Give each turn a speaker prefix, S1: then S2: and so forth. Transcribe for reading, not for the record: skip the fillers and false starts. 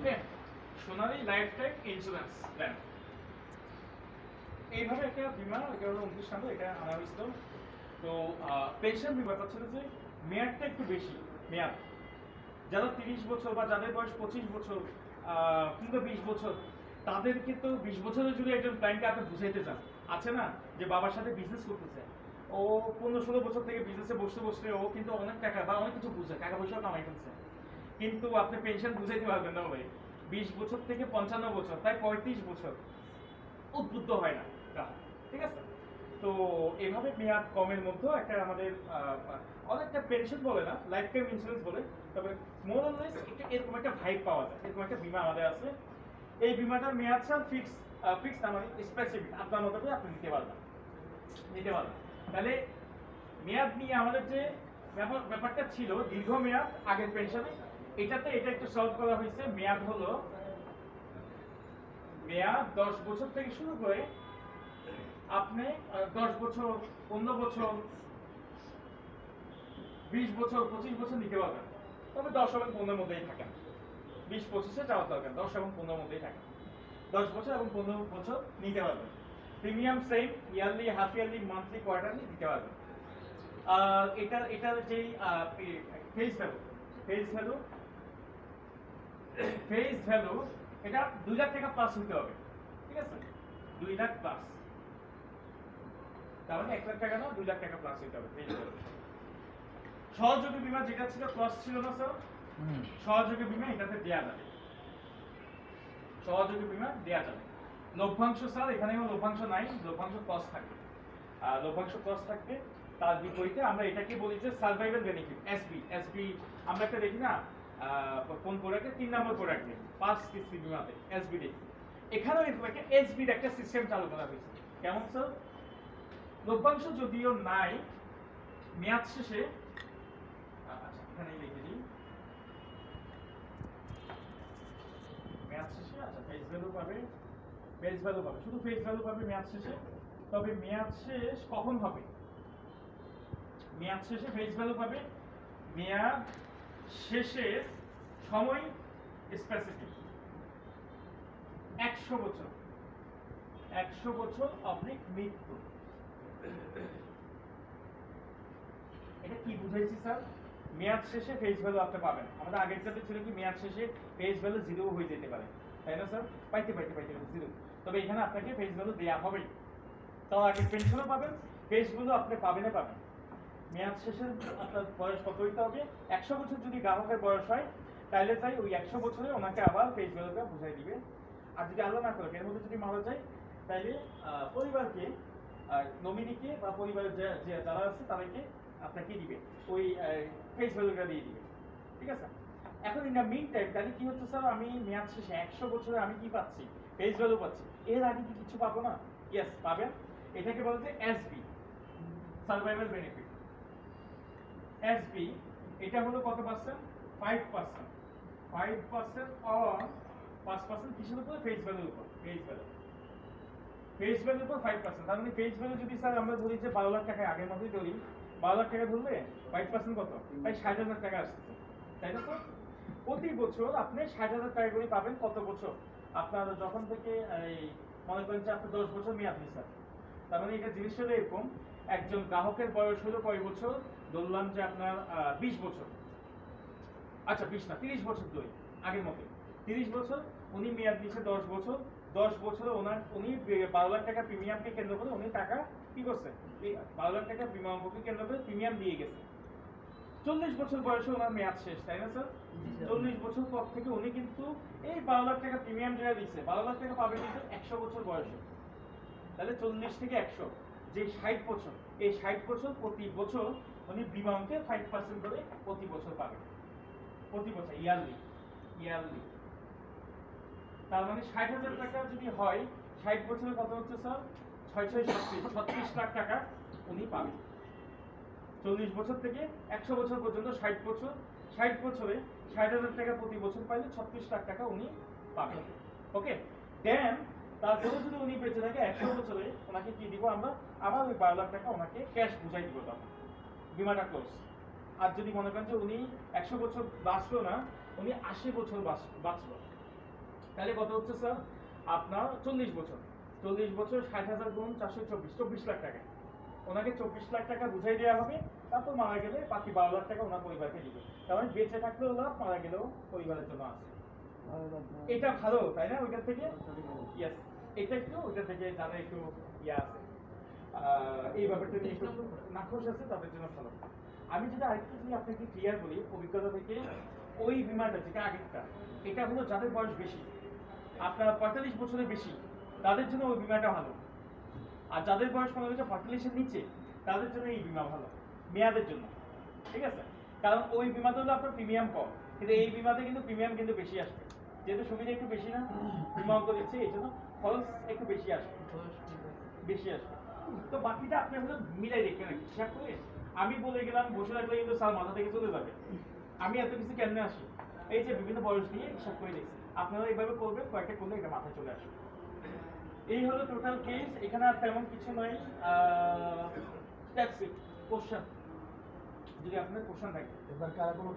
S1: ওকে, সোনালী life time insurance plan, এইভাবে একটা বিমা, এটা হলো 29 নম্বর, এটা আনা হয়েছিল। তো পেনশন বিমাটা ছিল যে মেয়াদটা একটু বেশি, মেয়াদ যারা 30 বছর বা যাদের বয়স 25 বছর কিংবা 20 বছর, তাদেরকে তো 20 বছরের যদি একজন ক্লায়েন্টকে আপনি বুঝাইতে চান, আছে না যে বাবার সাথে বিজনেস করতেছে, ও 15-16 বছর থেকে বিজনেসে বসতে বসতে ও কিন্তু অনেক টাকা বা অনেক কিছু বুঝে, টাকা পয়সা কামাই ফেলছে, কিন্তু আপনি পেনশন বুঝাইতে পারবেন না ভাই। 20 বছর থেকে 55 বছর, তাই 35 বছর উদ্বুদ্ধ হয় না, ঠিক আছে? তো এভাবে মেয়াদ কমের মধ্যে একটা আমাদের অনেকটা পেনশন বলে না, লাইফ টাইম ইন্স্যুরেন্স বলে, তবে মোর অর লেস এরকম একটা ভাইব পাওয়া যায়। এরকম একটা বিমা আমাদের আছে। এই বিমাটার মেয়াদ স্যার ফিক্স না, মানে স্পেসিফিক, আপনার মতো করে আপনি নিতে পারবেন। তাহলে মেয়াদ নিয়ে আমাদের যে ব্যাপারটা ছিল দীর্ঘ মেয়াদ আগের পেনশনে, এটাতে এটা একটু সলভ করা হয়েছে। মেয়াদ হলো 10 বছর থেকে শুরু করে আপনি 10 বছর, 15 বছর, 20 বছর, 25 বছর নিতে পারবেন, তবে 10 এবং 15 মধ্যেই থাকেন। 20-25-এ যাওয়ার দরকার, 10 এবং 15 মধ্যেই থাকেন। 10 বছর এবং 15 বছর নিতে পারবেন। Premium same, yearly, half yearly, monthly, quarterly দিতে পারবেন। এটার যেই face value, face value face value এটা 2 লাখ টাকা প্লাস হতে হবে, ঠিক আছে? 2 লাখ প্লাস, তার মানে 1 লাখ টাকা না, 2 লাখ টাকা প্লাস হতে হবে ফেস ভ্যালু। সহযোগী বীমা যেটা ছিল, ক্লস ছিল না স্যার, সহযোগী বীমা এটাতে দেয়া যাবে, সহযোগী বীমা দেয়া যাবে। লভ্যাংশ স্যার এখানেও লভ্যাংশ নাই, লভ্যাংশ ক্লস থাকবে, লভ্যাংশ ক্লস থাকবে। তার বিপরীতে আমরা এটাকে বলি যে সার্ভাইভাল বেনিফিট, এসবি আমরা একটা দেখি না কোন প্রোডাক্টে 3 নম্বর প্রোডাক্টে 5 কিস্তি বিমাতে এসবি দেখি, এখানেও এরকম একটা এসবির একটা সিস্টেম চালু করা হয়েছে। কেমন স্যার? লভ্যাংশ যদিও নাই, মেয়াদ শেষে, আচ্ছা এখানে লিখে দিই, মেয়াদ শেষে, আচ্ছা ফেস ভ্যালু পাবে, ফেস ভ্যালু পাবে, শুধু ফেস ভ্যালু পাবে মেয়াদ শেষে। তবে মেয়াদ শেষ কখন হবে? মেয়াদ শেষে ফেস ভ্যালু পাবে, মেয়াদ শেষের সময় স্পেসিফিক 100 বছর, 100 বছর অবলিক মৃত্যু। এটা কি বুঝাইছি স্যার? মেয়াদ শেষে ফেস ভ্যালু আপনি পাবেন। আমাদের আগের চাপে ছিল কি মেয়াদ শেষে ফেস ভ্যালু 0 হয়ে যেতে পারে, তাই না স্যার? পাইতে 0, তবে এখানে আপনাকে ফেস ভ্যালু দেয়া হবে। তাও আগে পেনশনও পাবেন, ফেস ভ্যালু আপনি পাবেনই পাবেন। মেয়াদ শেষে আপনার বয়স কত হইতে হবে? 100 বছর যদি গ্রাহকের বয়স হয়, তাহলে চাই ওই 100 বছরে ওনাকে আবার ফেস ভ্যালুটা বুঝাই দিবে। আর যদি আল্লাহ না করে এর মধ্যে যদি মারা যায়, তাহলে পরিবারকে, নমিনিকে বা পরিবারের যারা আছে তাদেরকে আপনাকে দিবে, ওই ফেস ভ্যালুটা দিয়ে দিবে, ঠিক আছে? এখন ইন দ্য মিন টাইম তাহলে কি হচ্ছে স্যার, আমি মেয়াদ শেষে 100 বছরে আমি কি পাচ্ছি? ফেস ভ্যালু পাচ্ছি। এর আগে কি কিছু পাবো না? ইয়েস পাবেন। এটাকে বলা যায় এসবি, সার্ভাইভাল বেনিফিট। এসবি এটা হলো কত পার্সেন্ট? 5%, 5% অন 5% কিসের উপর? ফেস ভ্যালুর উপর, ফেস ভ্যালু, ফেস ভ্যালুর উপর 5%। তার মানে ফেস ভ্যালু যদি স্যার আমরা ধরি যে 12 লাখ টাকা, আগের মতোই ধরি 12 লাখ টাকা ধরলে 5% কত? তাই 60,000 টাকা আসছে, তাই না স্যার? প্রতি বছর আপনি 60,000 টাকা করে পাবেন। কত বছর? আপনার যখন থেকে এই মনে করেন যে আপনি 10 বছর মেয়াদ নিছেন, তার মানে এটা জিনিস হলো এরকম, একজন গ্রাহকের বয়স হলো কয় বছর? ধরলাম যে আপনার 20 বছর, আচ্ছা 20 না 30 বছর ধরি আগের মতো, 30 বছর, উনি মেয়াদ নিচ্ছে 10 বছর, 10 বছরে উনি 12 লাখ টাকা প্রিমিয়ামকে কেন্দ্র করে উনি টাকা কি করছে? 12 লাখ টাকা প্রিমিয়ামকে কেন্দ্র করে প্রিমিয়াম দিয়ে গেছে। 40 বছর বয়সে ওনার মেয়াদ শেষ, তাই না স্যার? 40 বছর পর থেকে উনি কিন্তু এই 12 লাখ টাকা প্রিমিয়াম যেটা দিচ্ছে, 12 লাখ টাকা পাবে কিন্তু 100 বছর বয়সে। তাহলে 40 থেকে 100, যে 60 বছর, এই 60 বছর প্রতি বছর উনি বিমাকে 5% করে প্রতি বছর পাবে, প্রতি বছর ইয়ারলি, ইয়ারলি। তার মানে 60,000 টাকা যদি হয়, 60 বছরে কত হচ্ছে স্যার? 36 লাখ টাকা উনি পাবেন। 40 বছর থেকে 100 বছর পর্যন্ত 60 বছর, 60 বছরে 60,000 টাকা প্রতি বছর পাইলে 36 লাখ টাকা উনি পাবেন। ওকে, দেন তারপরে যদি উনি বেঁচে থাকে 100 বছরে, ওনাকে কি দিব আমরা? আবার ওই 12 লাখ টাকা ওনাকে ক্যাশ বুঝাই দিব, তখন বিমাটা ক্লোজ। আর যদি মনে করেন যে উনি 100 বছর বাঁচলো না, উনি 80 বছর বাঁচলো, তাহলে কত হচ্ছে স্যার আপনার 40 বছর 60,000 গুণ 424 24 লাখ টাকা ওনাকে 24 লাখ টাকা বুঝাই দেওয়া হবে তারপর মারা গেলে বাকি 12 লাখ টাকা ওনার পরিবারকে দিবে তার মানে বেঁচে থাকলেও লাভ মারা গেলেও পরিবারের জন্য আছে এটা ভালো তাই না ওইটার থেকে ইয়েস এটা একটু ওইটা থেকে যারা একটু ইয়ে আছে এই ব্যাপারটা নিয়ে একটু নাখোশ আছে তাদের জন্য ভালো আমি যেটা আরেকটু যদি আপনাকে ক্লিয়ার বলি অভিজ্ঞতা থেকে ওই বিমাটা যেটা আগেরটা এটা হলো যাদের বয়স বেশি আপনার 45 বছরের বেশি তাদের জন্য ওই বিমাটা ভালো আর যাদের বয়স মনে হচ্ছে 45 এর নিচে তাদের জন্য এই বিমা ভালো মেয়াদের জন্য ঠিক আছে কারণ ওই বিমাতে হলো আপনার প্রিমিয়াম কম কিন্তু এই বিমাতে কিন্তু প্রিমিয়াম কিন্তু বেশি আসবে যেহেতু সুবিধা একটু বেশি না বিমা অঙ্ক দিচ্ছে এই জন্য খরচ একটু বেশি আসবে তো বাকিটা আপনি হলো মিলাই দেখবেন নাকি হিসাব করে আমি বলে গেলাম বসে রাখলে কিন্তু স্যার মাথা থেকে চলে যাবে আমি এত কিছু কেমনে আসি এই যে বিভিন্ন বয়স দিয়ে হিসাব করে দেখছি আপনারা এইভাবে করবেন কয়েকটা করলে এটা মাথায় চলে আসবে এই হলো টোটাল কেস এখানে আর তেমন কিছু নাই দ্যাটস ইট কোশ্চেন যদি আপনার কোশ্চেন থাকে
S2: এবার কারা কোনো